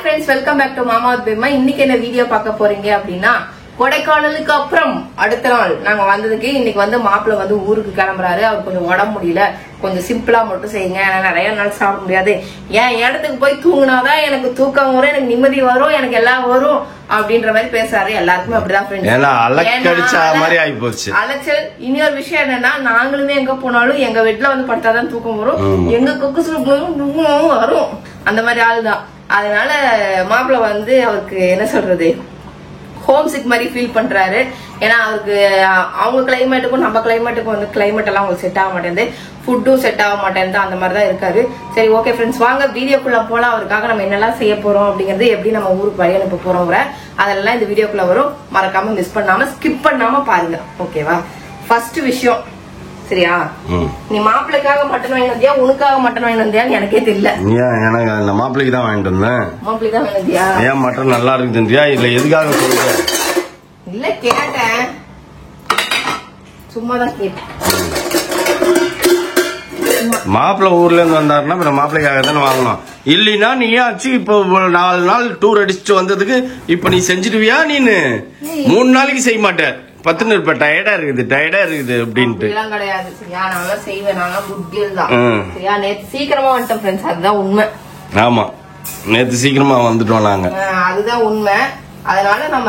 Friends, welcome back to மாமா பெம்மா. இன்னைக்கு என்ன வீடியோ பார்க்க போறீங்க அப்படின்னா, கொடைக்கானலுக்கு அப்புறம் அடுத்த நாள் நாங்க வந்ததுக்கு இன்னைக்கு வந்து மாப்பிள்ள வந்து ஊருக்கு கிளம்புறாரு. அவர் கொஞ்சம் உடம்பு முடியல, கொஞ்சம் சிம்பிளா மட்டும் செய்யுங்க, நிறைய நாள் சாப்பிட முடியாது, என் இடத்துக்கு போய் தூங்கினாதான் எனக்கு தூக்கம் வரும், எனக்கு நிம்மதி வரும், எனக்கு எல்லாம் வரும் அப்படின்ற மாதிரி பேசுறாரு. எல்லாருக்குமே அப்படிதான் அலைச்சல். இன்னொரு விஷயம் என்னன்னா, நாங்களுமே எங்க போனாலும் எங்க வீட்டுல வந்து படுத்தாதான் தூக்கம் வரும், எங்க கொக்கு வரும், அந்த மாதிரி ஆளுதான். அதனால மாப்பிள்ள வந்து அவருக்கு என்ன சொல்றது, ஹோம் சிக் மாதிரி ஃபீல் பண்றாரு. ஏன்னா அவருக்கு அவங்க கிளைமேட்டுக்கும் நம்ம கிளைமேட்டுக்கும் வந்து கிளைமேட் எல்லாம் அவங்களுக்கு செட் ஆக மாட்டேங்குது, ஃபுட்டும் செட் ஆக மாட்டேங்குது, அந்த மாதிரி தான் இருக்காரு. சரி, ஓகே ஃப்ரெண்ட்ஸ், வாங்க வீடியோக்குள்ள போலாம். அவருக்காக நம்ம என்னெல்லாம் செய்ய போறோம் அப்படிங்கறது, எப்படி நம்ம ஊருக்கு வழி அனுப்ப போறோம், அதெல்லாம் இந்த வீடியோக்குள்ள வரும். மறக்காம மிஸ் பண்ணாம ஸ்கிப் பண்ணாம பாருங்க, ஓகேவா? ஃபர்ஸ்ட் விஷயம், சரியா, நீ மாப்பிள்ளைக்காக மட்டன் வாங்கி வந்தியா, உனக்காக மட்டன் வாங்கி வந்தியான்னு எனக்கே தெரியல. எனக்கு அந்த மாப்பிள்ளைக்கு தான் வாங்கிட்டு வந்தேன். மாப்பிள்ளைக்கு தான் வாங்கி வந்தியா? ஏன் மட்டன் நல்லா இருக்குதுன்றியா இல்ல எதுக்காக சொல்ற? இல்ல, கேட்டேன், சும்மாதான் கேட்டேன். மாப்பிள்ள ஊர்ல இருந்து வந்தாருன்னா மாப்பிள்ளைக்காக தானே வாங்கணும். இல்லைன்னா நீ ஆச்சு இப்போ 4 நாள் டூர் அடிச்சுட்டு வந்ததுக்கு இப்ப நீ செஞ்சிருவியா? நீனு 3 நாளைக்கு செய்ய மாட்டேன், 10 இப்ப டயர்டா இருக்குது அப்படின்ட்டு கிடையாது. சரியா, நான் செய்வேன், நான் குட் கேர்ள் தான். சரியா, நேத்து சீக்கிரமா வந்துட்டேன் ஃப்ரெண்ட்ஸ், அதுதான் உண்மை. ஆமா, நேத்து சீக்கிரமா வந்துட்டோம் நாங்க, அதுதான் உண்மை. அதனால நம்ம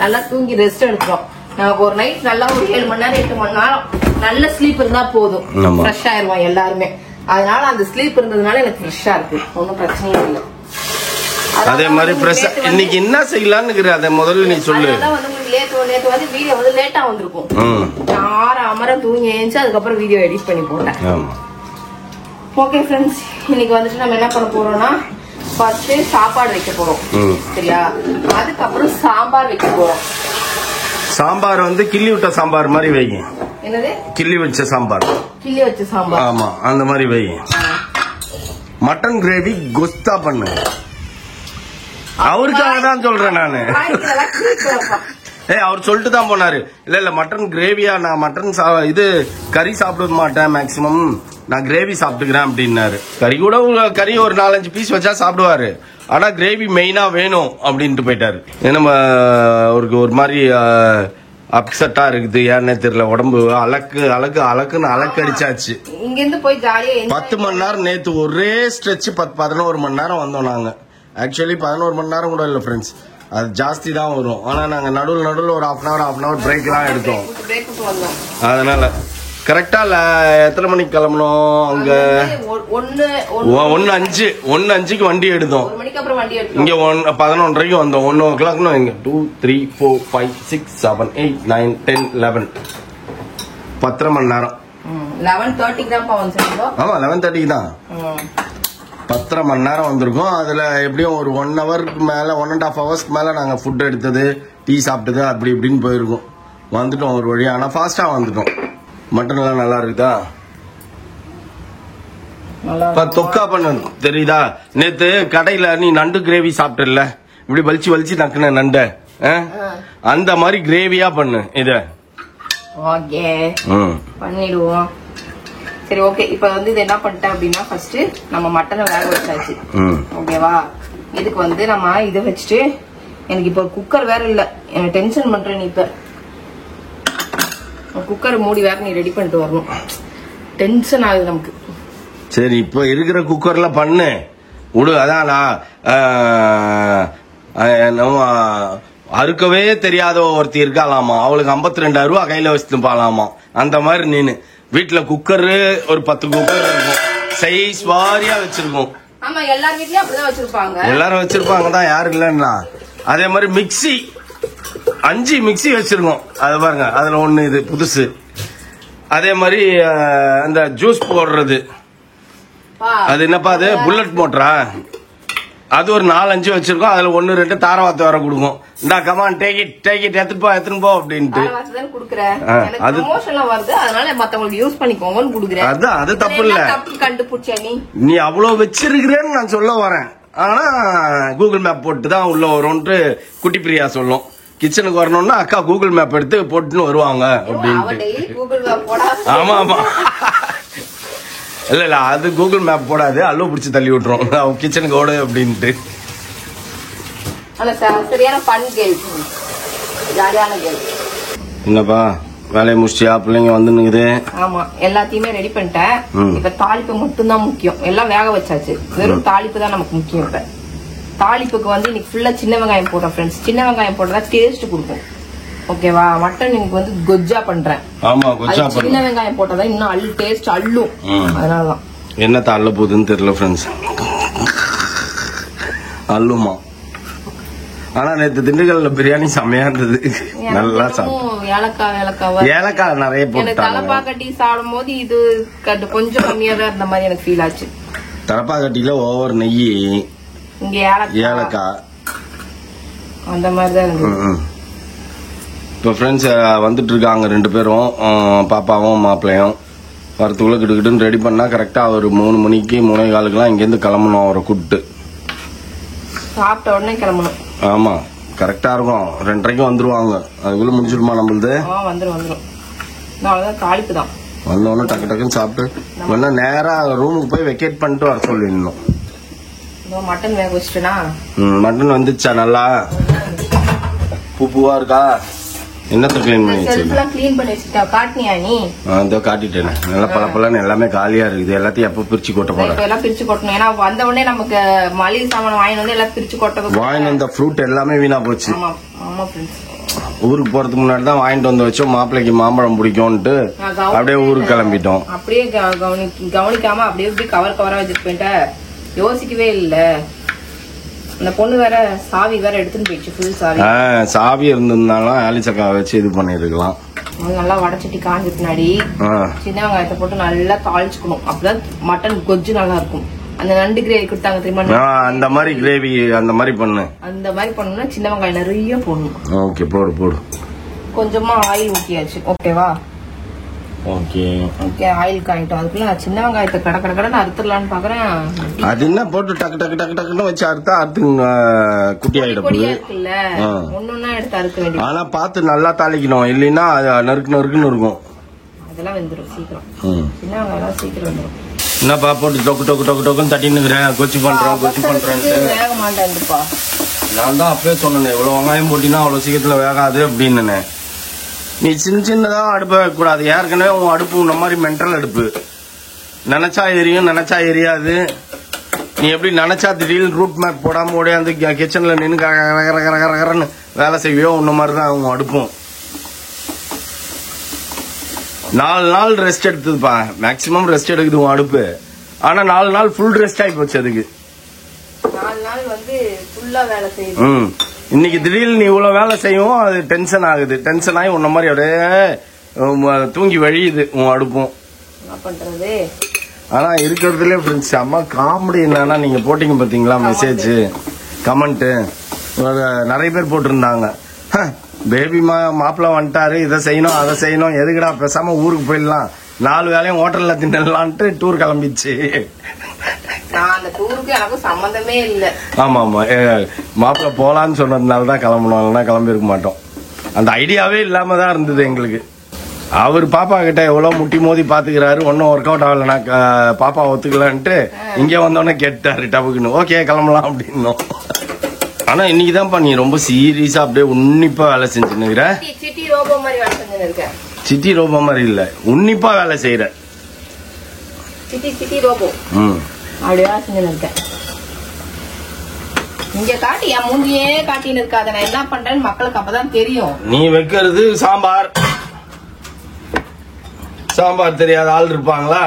நல்லா தூங்கி ரெஸ்ட் எடுக்கிறோம். நமக்கு ஒரு நைட் நல்லா ஒரு 7 மணி நேரம் 8 மணி நேரம் நல்ல ஸ்லீப் இருந்தா போதும், ஃப்ரெஷ் ஆயிருவோம் எல்லாருமே. அதனால அந்த ஸ்லீப் இருந்ததுனால எனக்கு ஃப்ரெஷ்ஷா இருக்கு, ஒன்னும் பிரச்சனையும் இல்லை. அதே மாதிரி இன்னைக்கு என்ன செய்யலான்னு அதை முதல்ல நீ சொல்லு. நேத்து வந்து வீடியோ வந்து லேட்டா வந்திருக்கும், நான் அமர தூங்கி எழுந்து அதுக்கப்புறம் வீடியோ எடிட் பண்ணி போட்டேன். ஓகே ஃப்ரெண்ட்ஸ், இன்னைக்கு வந்துட்டு நம்ம என்ன பண்ண போறோம்னா, ஃபர்ஸ்ட் சாப்பாடு வைக்க போறோம், சரியா, அதுக்கப்புறம் சாம்பார் வைக்க போறோம். சாம்பார் வந்து கிள்ளி விட்ட சாம்பார் மாதிரி வைங்க. என்னது? கிள்ளி வச்ச சாம்பார். கிள்ளி வச்ச சாம்பார், ஆமா, அந்த மாதிரி வைங்க. மட்டன் கிரேவி கொஸ்தா பண்ணு. அவருக்காக தான் சொல்றேன் நானு. அவர் சொல்லிட்டு தான் போனாரு, இல்ல மட்டன் கிரேவியா, நான் மட்டன் இது கறி சாப்பிட மாட்டேன், மேக்சிமம் நான் கிரேவி சாப்பிட்டுக்கிறேன் அப்படின்னாரு. கறி ஒரு 4-5 பீஸ் வச்சா சாப்பிடுவாரு, ஆனா கிரேவி மெயினா வேணும் அப்படின்ட்டு போயிட்டாரு. ஏன்னா அவருக்கு ஒரு மாதிரி அப்செட்டா இருக்குது, ஏன்னே தெரியல, உடம்பு அலக்குன்னு அடிச்சாச்சு. இங்க இருந்து போய் ஜாலியா 10 மணி நேரம் நேத்து ஒரே ஸ்ட்ரெச் 11 மணி நேரம் வந்தோம் நாங்க. ஆக்சுவலி 11 மணி நேரம் கூட இல்ல ஃப்ரெண்ட்ஸ், அது ஜாஸ்தி தான் வரும். ஆனா நாங்க நடுவில் ஒரு half an hour பிரேக் எல்லாம் எடுத்தோம். அதனால கரெக்டா எத்தனை மணிக்கு கிளம்பணும்? அங்க 1:05க்கு வண்டி எடுத்தோம். இங்க 11:30க்கு வந்தோம். 1 o'clock 2 3 4 5 6 7 8 9 10 11 10 மணி நேரம். 11:30க்கு தான் போவோம். ஆமா, 11:30க்கு தான் 10 மணி நேரம் வந்திருக்கோம். அதுல எப்படியும் ஒரு 1 ஹவருக்கு மேல 1.5 ஹவர்ஸ்க்கு மேல நாங்க ஃபுட் எடுத்தது, டீ சாப்பிட்டது, அப்படி இப்படின்னு போயிருக்கோம். வந்துட்டோம் ஒரு வழியா, ஆனா ஃபாஸ்டா வந்துட்டோம். மட்டன் எல்லாம் நல்லா இருக்குதா? தொக்கா பண்ண தெரியுதா? நேத்து கடையில நீ நண்டு கிரேவி சாப்பிட்டல, இப்படி வலிச்சு நக்குன நண்ட, அந்த மாதிரி கிரேவியா பண்ணு இத. ஓகே, பண்ணிடுவோம். சரி, ஓகே. இப்ப வந்து இது என்ன பண்ணிட்டேன் அப்படின்னா, ஃபர்ஸ்ட் நம்ம மட்டனை வேக வச்சாச்சு, ஓகேவா? இதுக்கு வந்து நம்ம இதை வச்சுட்டு, எனக்கு இப்ப குக்கர் வேற இல்ல, எனக்கு டென்ஷன் பண்றேன். நீ இப்ப குக்கர் மூடி வேற நீ ரெடி பண்ணிட்டு வரணும், டென்ஷன் ஆகுது நமக்கு. சரி, இப்ப இருக்கிற குக்கர்ல பண்ணு விடு. அதான் அறுக்கவே தெரியாத ஒருத்தி இருக்காலாமா, அவளுக்கு 52,000 ரூபாய் கையில வச்சுட்டு பாலாமா. அந்த மாதிரி நீனு வீட்டுல குக்கர் ஒரு 10 குக்கர் இருக்கும், சைஸ் வாரியா வச்சிருக்கோம். ஆமா, எல்லார் வீட்லயும் அப்படிதான் வச்சிருப்பாங்க. எல்லாரும் வச்சிருப்பாங்க தான், யாரு இல்லன்னா. அதே மாதிரி மிக்சி 5 மிக்சி வச்சிருக்கோம், அது பாருங்க, அதுல 1 இது புதுசு. அதே மாதிரி அந்த ஜூஸ் போடுறது, அது என்னப்பா, அது புல்லட் மோட்டரா, அது ஒரு 4-5 வச்சிருக்கோம். அதுல 1-2 தாரவாத்து வர கொடுக்கும். இந்தா கமான் டேக் இட் எடுத்துட்டு போ அப்படின்ட்டு. அதான், அது தப்பு இல்ல. நீ அவ்வளவு வச்சிருக்கிறேன்னு நான் சொல்ல வரேன். ஆனா கூகுள் மேப் போட்டு தான் உள்ள வரும்னு குட்டி பிரியா சொல்லும். கிச்சனுக்கு வரணும்னா அக்கா கூகுள் மேப் எடுத்து போட்டுன்னு வருவாங்க அப்படின்ட்டு. ஆமா ஆமா, இல்ல அது கூகுள் மேப் போடாது, அல்லோ பிடிச்சி தள்ளி விட்டுரும் கிச்சனுக்கு ஓடு அப்படின்ட்டு. ஆனா சரியான ஃபன் கேர்ள், ஜாலியான கேர்ள். என்னப்பா வேலையை முடிச்சியா? பிள்ளைங்க வந்துன்னுக்குது. ஆமா, எல்லாத்தையுமே ரெடி பண்ணிட்டேன். இப்ப தாளிப்பு மட்டும் தான் முக்கியம். எல்லாம் வேக வச்சாச்சு, வெறும் தாளிப்பு தான் நமக்கு முக்கியம். இப்ப தாளிப்புக்கு வந்து இன்னைக்கு ஃபுல்லா சின்ன வெங்காயம் போட்டேன் ஃப்ரெண்ட்ஸ். சின்ன வெங்காயம் போட்டா டேஸ்ட் கொடுக்கும். ஓகேவா? மட்டன் இன்னைக்கு வந்து கொஜ்ஜா பண்றேன். ஆமா, கொஜ்ஜா பண்றேன். சின்ன வெங்காயம் போட்டாதான் இன்னும் டேஸ்ட் அள்ளும். அதனாலதான் என்ன தள்ள போகுதுன்னு தெரியல ஃப்ரெண்ட்ஸ். அல்லுமா. ஆனா நேத்து திண்டுக்கல்ல பிரியாணி செம்மையா இருந்தது. நல்லா சாப்பிட்டேன். ஏலக்காய் நிறைய போட்டு தலப்பா கட்டி சாப்பிடும் போது இது கொஞ்சம் கம்மியா தான் இருந்த மாதிரி எனக்கு ஃபீல் ஆச்சு. தலப்பா கட்டில ஓவர் நெய், இங்க ஏலக்காய் அந்த மாதிரி தான் இருந்தது. இப்போ ஃப்ரெண்ட்ஸ் வந்துட்டு இருக்காங்க 2 பேரும், பாப்பாவும் மாப்பிள்ளையும். வரத்துக்குள்ள கிட்டுக்கிட்டுன்னு ரெடி பண்ணா கரெக்டா ஒரு 3 மணிக்கு 3:15 இங்கேருந்து கிளம்பணும். அவரை கூப்பிட்டு சாப்பிட்ட உடனே கிளம்பணும். ஆமா, கரெக்டா இருக்கும். 2:30 வந்துருவாங்க. அதுக்குள்ள முடிச்சிடுமா நம்மளுது? வந்துரும். அவ்வளவுதான், தாளிப்பு தான். வந்தோடனே டக்கு டக்குன்னு சாப்பிட்டு வேணா நேரா ரூமுக்கு போய் வெக்கேட் பண்ணிட்டு வர சொல்லிடணும். மட்டன் வேக வச்சுட்டா? மட்டன் வந்துச்சா? நல்லா பூவா இருக்கா? என்னத்த கிளீன் பண்ணி வச்சிருக்கா? காட்டினியா நீ? இதோ காட்டிட்டேன். நல்லா பழப்பழன்னு எல்லாமே காலியா இருக்குது. எல்லாத்தையும் எப்ப பிரிச்சு கொட்ட போறேன்? எல்லாம் பிரிச்சு கொட்டணும். ஏன்னா வந்த உடனே நமக்கு மளிகை சாமான் வாங்கி வந்து எல்லாம் பிரிச்சு கொட்ட. வாங்கி வந்த ஃப்ரூட் எல்லாமே வீணா போச்சு. ஊருக்கு போறதுக்கு முன்னாடி தான் வாங்கிட்டு வந்து வச்சோம். மாப்பிள்ளைக்கு மாம்பழம் பிடிக்கும்ட்டு அப்படியே ஊருக்கு கிளம்பிட்டோம். அப்படியே கவனிக்காம அப்படியே கவர் கவரா வச்சுட்டு போயிட்ட. யோசிக்கவே இல்ல. அந்த பொண்ணு வேற சாவி வேற எடுத்துட்டு போயிடுச்சு. ஃபுல் சாவி. சாவி இருந்திருந்தாலும் ஆலிச்சக்கா வச்சு இது பண்ணிருக்கலாம். நல்லா வடச்சட்டி காஞ்ச பின்னாடி சின்ன வெங்காயத்தை போட்டு நல்லா தாளிச்சுக்கணும். அப்பதான் மட்டன் கொஜ்ஜு நல்லா இருக்கும். அந்த நண்டு கிரேவி கொடுத்தாங்க தெரியுமா? அந்த மாதிரி கிரேவி அந்த மாதிரி பண்ணு. அந்த மாதிரி பண்ணணும்னா சின்ன வெங்காயம் நிறைய போடணும். ஓகே, போடு. கொஞ்சமா ஆயில் ஊத்தியாச்சு. ஓகேவா? ஓகே, ஆயில் காயிட்டோம். அதுக்குள்ள சின்ன வெங்காயத்தை கடன்னு அறுத்துடலான்னு பாக்குறேன். அது என்ன போட்டு டக்கு டக்கு டக்கு டக்குன்னு வச்சு அறுத்து குட்டி ஆயிடும். ஒன்னொன்னா எடுத்து அறுக்க வேண்டியது. ஆனா பார்த்து நல்லா தாளிக்கணும், இல்லைன்னா நறுக்குன்னு இருக்கும். அதெல்லாம் வெந்துடும் சீக்கிரம். சின்ன வெங்காயம் சீக்கிரம் வெந்துடும். என்னப்பா போட்டு டொக்குன்னு தட்டினுக்குறேன். கொச்சி பண்றேன் வேக மாட்டேன்ப்பா. நான் தான் அப்பவே சொன்னேன், இவ்வளவு வெங்காயம் போட்டினா அவ்வளவு சீக்கிரத்துல வேகாது அப்படின்னு. நீ சின்னதா அடுப்ப வைக்கக்கூடாது. ஏற்கனவே உன் அடுப்பு இந்த மாதிரி மென்டல் அடுப்பு. நினைச்சா எரியும், நினைச்சா எரியாது. நீ எப்படி நினைச்சா திடீர்னு ரூட் மேப் போடாம ஓடியாந்து கிச்சன்ல நின்று கரகரன்னு வேலை செய்வியோ, உன்ன மாதிரிதான் உன் அடுப்பும். 4 நாள் ரெஸ்ட் எடுத்ததுப்பா. மேக்சிமம் ரெஸ்ட் எடுக்குது உன் அடுப்பு. ஆனா 4 நாள் ஃபுல் ரெஸ்ட் ஆகி போச்சு. அதுக்கு 4 நாள் வந்து ஃபுல்லா வேலை செய்யுது. இன்னைக்கு திடீர்னு நீ இவ்வளவு வேலை செய்யும், அது டென்ஷன் ஆகுது. டென்ஷன் ஆகி உன்ன மாதிரி அப்படியே தூங்கி வழியுது உன் அடுப்பும். ஆனா இருக்கிறதுல ஃப்ரெண்ட்ஸ் அம்மா காமெடி என்னன்னா, நீங்க போட்டீங்க பாத்தீங்களா மெசேஜ் கமெண்ட், நிறைய பேர் போட்டிருந்தாங்க. பேபி மாப்பிள்ள வந்துட்டாரு, இதை செய்யணும் அதை செய்யணும், எதுக்குடா பேசாம ஊருக்கு போயிடலாம், 4 வேலையும் ஹோட்டல்ல தின்னலான்ட்டு டூர் கிளம்பிச்சு. ஆமா மாப்பிள்ள போலான்னு சொன்னதுனாலதான் கிளம்பணும், இல்லைன்னா கிளம்பி இருக்க மாட்டோம். அந்த ஐடியாவே இல்லாம தான் இருந்தது எங்களுக்கு. அவர் பாப்பா கிட்ட எவ்வளவு முட்டி மோதி பாத்துக்கிறாரு, ஒன்னும் ஒர்க் அவுட் ஆகல. நான் பாப்பா ஒத்துக்கலான்ட்டு இங்க வந்தோடனே கேட்டாரு டபுக்குன்னு, ஓகே கிளம்பலாம் அப்படின்னோம். ஆனா இன்னைக்குதான் நீ ரொம்ப சீரியஸா அப்படியே உன்னிப்பா வேலை செஞ்சுன்னுக்கிற. சிட்டி ரோபோ மாதிரி இல்ல, உன்னிப்பா வேலை செய்யற. இங்க காட்டி என் மூஞ்சியே காட்டின்னு இருக்காத. நான் என்ன பண்றேன்னு மக்களுக்கு அப்பதான் தெரியும். நீ வைக்கிறது சாம்பார் தெரியாத ஆள் இருப்பாங்களா?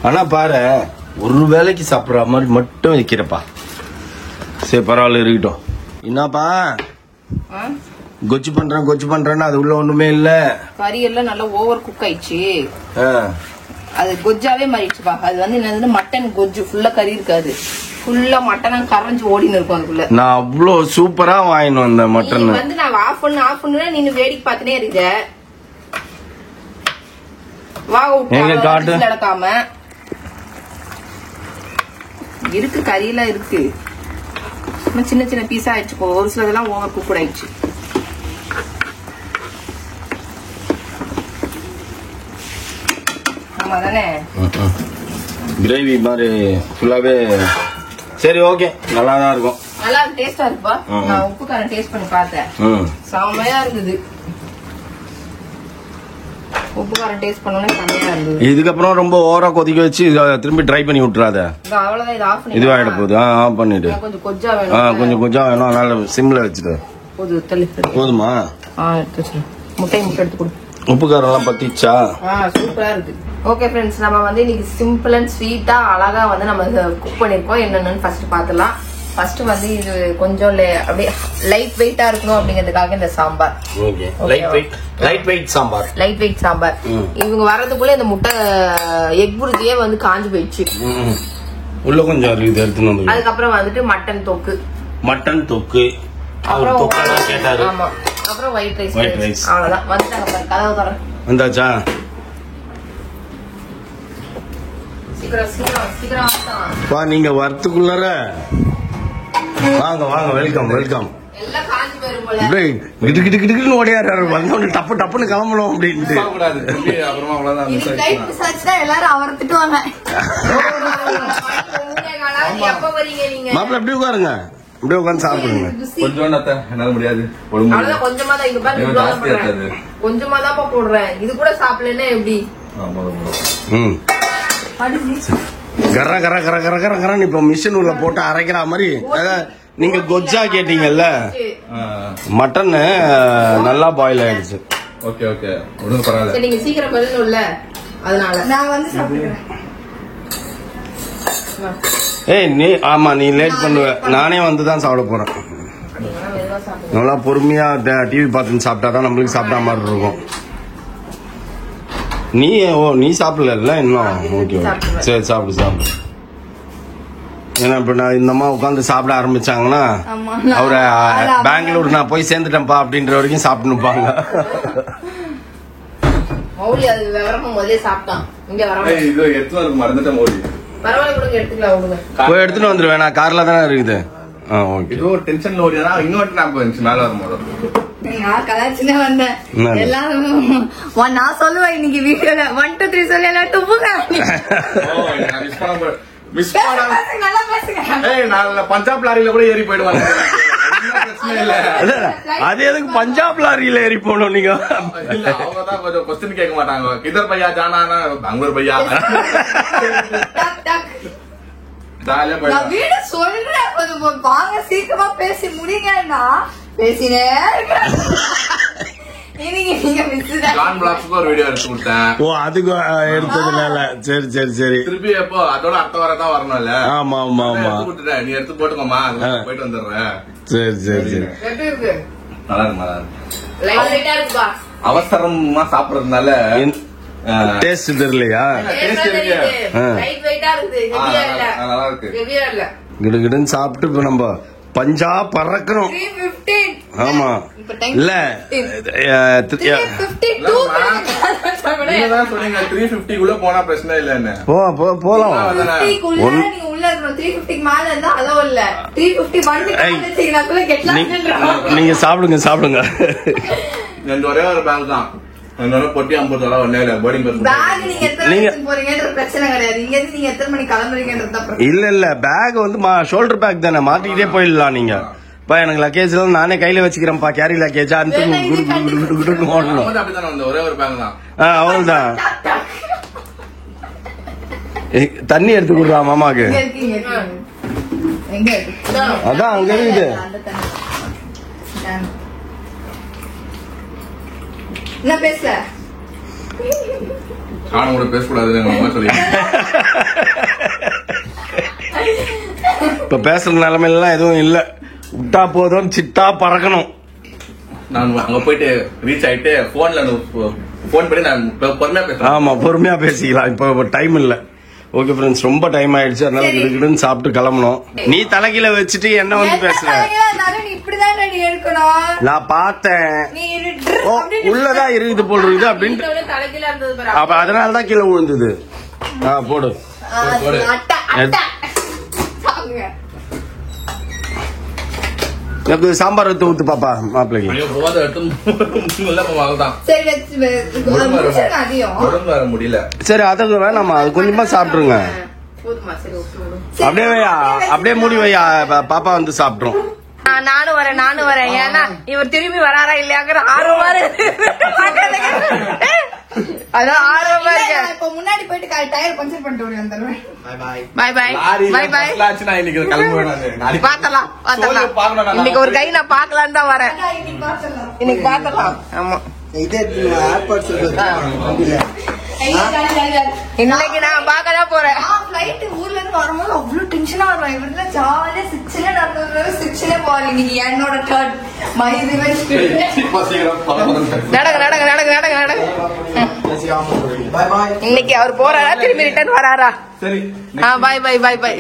ஆனா பாரு, ஒரு வேலைக்கு சாப்பிடுற மாதிரி மட்டும் வைக்கிறப்பா. சரி பரவாயில்ல, இருக்கட்டும். என்னப்பா கொச்சு பண்றேன்னு அது உள்ள ஒண்ணுமே இல்ல. கறி எல்லாம் நல்லா ஓவர் குக் ஆயிடுச்சு. அது கொஜ்ஜாவே மாறிடுச்சுப்பா. அது வந்து என்னது, மட்டன் கொஜ்ஜு. ஃபுல்லா கறி இருக்காது, ஃபுல்லா மட்டனா கரைஞ்சு ஓடின்னு இருக்கும் அதுக்குள்ள. நான் அவ்வளவு சூப்பரா வாங்கினு வந்தேன் மட்டன். வந்து நான் ஆஃப் பண்ணு நீங்க வேடிக்கை பார்த்துனே இருக்க. காட்டு நடக்காம இருக்கு, கறியெல்லாம் இருக்கு. சின்ன சின்ன பீஸா ஆயிடுச்சு. ஒரு சிலதெல்லாம் ஓவர் குக் ஆயிடுச்சு. ஆமா தானே? கிரேவி மாதிரி ஃபுல்லாவே. சரி ஓகே, நல்லா தான் இருக்கும். நல்லா டேஸ்டா இருக்குப்பா. நான் உப்பு காரம் டேஸ்ட் பண்ணி பார்த்தேன், செமையா இருக்குது. உப்பு காரம் டேஸ்ட் பண்ணோன்னே செமையா இருந்தது. இதுக்கப்புறம் ரொம்ப ஓவரா கொதிக்க வச்சு திரும்பி ட்ரை பண்ணி விட்டுறாத. அவ்வளவுதான், இது ஆஃப் பண்ணி இதுவாயிட போகுது. ஆஃப் பண்ணிட்டு கொஞ்சம் கொஜ்ஜா வேணும். கொஞ்சம் கொஞ்சம் வேணும், அதனால சிம்ல வச்சுட்டு. போதுமா? முட்டை எடுத்து கொடு. உப்பு காரம் எல்லாம் பத்திச்சா? சூப்பரா இருக்கு. ஓகே ஃப்ரெண்ட்ஸ், நம்ம வந்து இன்னைக்கு சிம்பிள் அண்ட் ஸ்வீட்டா அழகா வந்து நம்ம குக் பண்ணிருக்கோம். என்னென்னு ஃபர்ஸ்ட் பாத்துலாம். ஃபர்ஸ்ட் வந்து இது கொஞ்சம் அப்படியே லைட் வெயிட்டா இருக்கணும் அப்படிங்கிறதுக்காக இந்த சாம்பார். Light weight sambar. இவங்க வர்றதுக்குள்ள இந்த முட்டை எக் புருஜியே வந்து காஞ்சு போயிடுச்சு. உள்ள கொஞ்சம் எடுத்துன்னு வந்து. அதுக்கப்புறம் வந்துட்டு மட்டன் தொக்கு. அப்புறம் கேட்டாரு. ஆமா, அப்புறம் ஒயிட் ரைஸ். அவ்வளவுதான். வந்துட்டாங்க, கதவு தர வந்தாச்சா? சீக்கிரம் நீங்க வரத்துக்குள்ளார வாங்க வாங்க. வெல்கம். ஓடியாரு வந்தோன்னு டப்புன்னு கிளம்பணும் அப்படின்ட்டு. எல்லாரும் அவரை திட்டுவாங்க. மாப்பிள்ள எப்படி உட்காருங்க, அப்படியே உட்காந்து சாப்பிடுங்க. கொஞ்சமா தான் போடுறேன். இது கூட சாப்பிடலன்னா எப்படி? கர கர கர கர கர கரன்னு இப்ப மிஷின் உள்ள போட்டு அரைக்கிற மாதிரி. நீங்க கொஜ்ஜா கேட்டீங்கல்ல, மட்டன் நல்லா பாயில் ஆயிடுச்சு. ஓகே ஓகே, ஒண்ணும் பரவாயில்ல. நீங்க சீக்கிரம் பண்ணணும்ல, அதனால நான் வந்து சாப்பிடுறேன். நீ ஆமா, நீ லேட் பண்ணுவ. நானே வந்துதான் சாப்பிட போறேன். நல்லா பொறுமையா டிவி பார்த்துன்னு சாப்பிட்டாதான் நம்மளுக்கு சாப்பிட்டா மாதிரி இருக்கும். நீ சாப்பிடல இன்னும்? ஓகே சரி, சாப்பிடு. ஏன்னா இப்ப நான் இந்த அம்மா உட்காந்து சாப்பிட ஆரம்பிச்சாங்கன்னா அவரை பெங்களூர் நான் போய் சேர்ந்துட்டேன்ப்பா அப்படின்ற வரைக்கும் சாப்பிட்டு நிப்பாங்க. போய் எடுத்துட்டு வந்துருவேன், நான் கார்ல தானே இருக்குது. நான் சொல்லுவேன் இன்னைக்கு வீடியோல 1 2 3 சொல்லி எல்லாம் துப்புங்க. பஞ்சாப் லாரியில கூட ஏறி போயிடுவாங்க. அது எதுக்கு பஞ்சாப் லாரியில ஏறி போகணும்? நீங்க அவங்கதான் கொஞ்சம் கொஸ்டின் கேட்க மாட்டாங்க. கிதர் பையா ஜானா, பெங்களூர் பையா. வீடு சொல்றேன், கொஞ்சம் வாங்க சீக்கிரமா பேசி முடிங்கன்னா பேசினே ஒரு வீடியோ எடுத்து கொடுத்தேன். ஓ, அதுக்கு எடுத்ததுனால. சரி. திருப்பி எப்போ அதோட அடுத்த வாரம் தான் வரணும்ல. ஆமா. நீ எடுத்து போட்டுக்கோமா, போயிட்டு வந்துடுறேன். சரி. நல்லா இருக்கு. அவசரமா சாப்பிடறதுனால டேஸ்ட் தெரியலையா? நல்லா இருக்கு. கிடுகிடுன்னு சாப்பிட்டு இப்ப நம்ம பஞ்சாப் பறக்கணும். ஆமா இல்ல 350 குள்ள போனா பிரச்சனை இல்லன்னு. போலாம். நீங்க சாப்பிடுங்க. ஒரே ஒரு பேங்க் தான். பொட்டி 50 இல்ல பேக் வந்து ஷோல்டர் பேக் தானே, மாட்டிக்கிட்டே போயிடலாம். நீங்க எனக்கு லக்கேஜ் எல்லாம் நானே கையில வச்சுக்கிறேன்ப்பா, கேரி லக்கேஜ் ஓடணும். அவ்வளவுதான். தண்ணி எடுத்து கொடுறா மாமாக்கு. அதான் அங்க இருக்குது. என்ன பேசல? இப்ப பேசுற நிலைமையில எதுவும் இல்ல. விட்டா போதும், சிட்டா பறக்கணும். நான் அங்க போயிட்டு ரீச் ஆயிட்டு போன் பண்ணி நான் பொறுமையா பேசுறேன். ஆமா, பொறுமையா பேசிக்கலாம். இப்ப டைம் இல்ல. ஓகே ஃப்ரெண்ட்ஸ், ரொம்ப டைம் ஆயிடுச்சு, அதனால கிடுகிடுன்னு சாப்பிட்டு கிளம்பணும். நீ தலைகீழ வச்சுட்டு என்ன வந்து பேசுற? நான் பார்த்தேன் உள்ளதான் இருக்குது போல் இருக்குது அப்படின்ட்டு. அப்ப அதனாலதான் கீழே விழுந்தது. போடு. சாம்பார் எடுத்து ஊத்து பாப்பா மாப்பிள்ளைக்கு. முடியல. சரி, அதுக்கு வேணாமா, அது கொஞ்சமா சாப்பிட்டுருங்க. போதுமா சரி ஓகே அப்படியே வையா, அப்படியே மூடி வையா, பாப்பா வந்து சாப்பிட்றோம். நானும் வரேன். ஏன்னா இவர் திரும்பி வராரா இல்லையாங்கிற ஆர்வமா இருக்கு. அதான் ஆர்வமா இருக்கு. இப்ப முன்னாடி போயிட்டு டயர் பஞ்சர் பண்ணிட்டு வந்துடுவேன். பை. பாத்தலாம். இன்னைக்கு ஒரு கை நான் பாக்கலான்னு தான் வரேன். இன்னைக்கு பாத்தலாம். ஆமா இன்னைக்கு நான் பாக்கதான் போறேன். ஊர்ல இருந்து வரும்போது அவ்வளவு டென்ஷனா வருவேன். இவருல ஜாலியா சிக்ஸ்ல நடந்தது, சிக்ஸ்ல போறேன். இன்னைக்கு என்னோட டர்ன். நடங்க. இன்னைக்கு அவர் போறாரா திரும்பி ரிட்டர்ன் வராரா? சரி பை.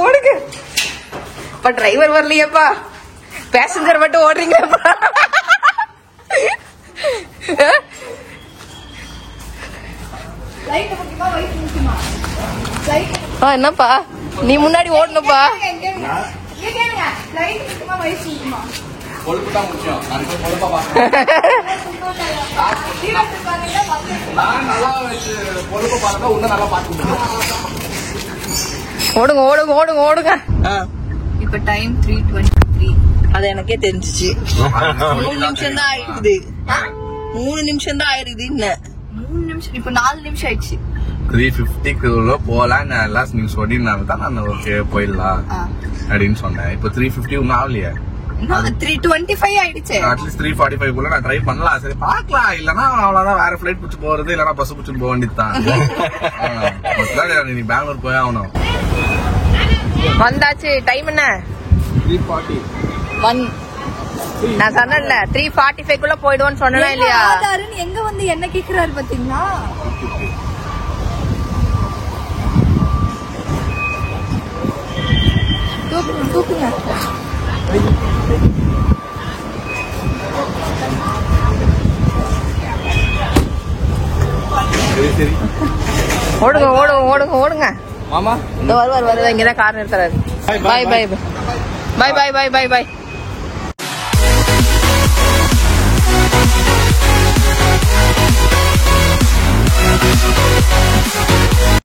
ஓடுங்க. இப்ப டிரைவர் வரலையப்பா, பேசஞ்சர் மட்டும் ஓடுறீங்களப்பா. என்னப்பா நீ முன்னாடி ஓடணுப்பா. கொழுப்புதான் முக்கியம். அதுக்கு கொழுப்பா நல்லா வச்சு கொழுப்ப பார்த்தா இன்னும் நல்லா பார்க்க ஓடுங்க. இப்ப டைம் 3:23. அது எனக்கே தெரிஞ்சிச்சு. 3 நிமிஷம் தான் ஆயிருக்குது. 3 நிமிஷம் தான் ஆயிருக்குது. இன்னும் 3 நிமிஷம். இப்ப 4 நிமிஷம் ஆயிடுச்சு. 350 போலாம். நான் லாஸ்ட் நீங்க சொன்னீங்கனால தான் நான் ஓகே போயிடலாம் அப்படின்னு சொன்னேன். இப்போ 350 ஒன்னும் ஆகலையே. 3:25 ஆயிடுச்சு. அட்லீஸ்ட் 3:45 குள்ள நான் ட்ரை பண்ணலாம். சரி பாக்கலாம். இல்லன்னா அவ்வளவுதான், வேற பிளைட் பிடிச்சு போறது, இல்லன்னா பஸ் பிடிச்சு போக வேண்டியதுதான். நீ பெங்களூர் போய் ஆகணும். வந்தாச்சு. டைம் என்ன? 3:40. நான் சொன்னேன்ல 3:45 போயிடுவோன்னு சொன்னா இல்லையா? எங்க வந்து என்ன கேக்குறாரு பாத்தீங்களா? தூக்குங்க. ஓடுங்க. மாமா வருவார். இங்கதான் கார் நிறுத்துறாரு. பை.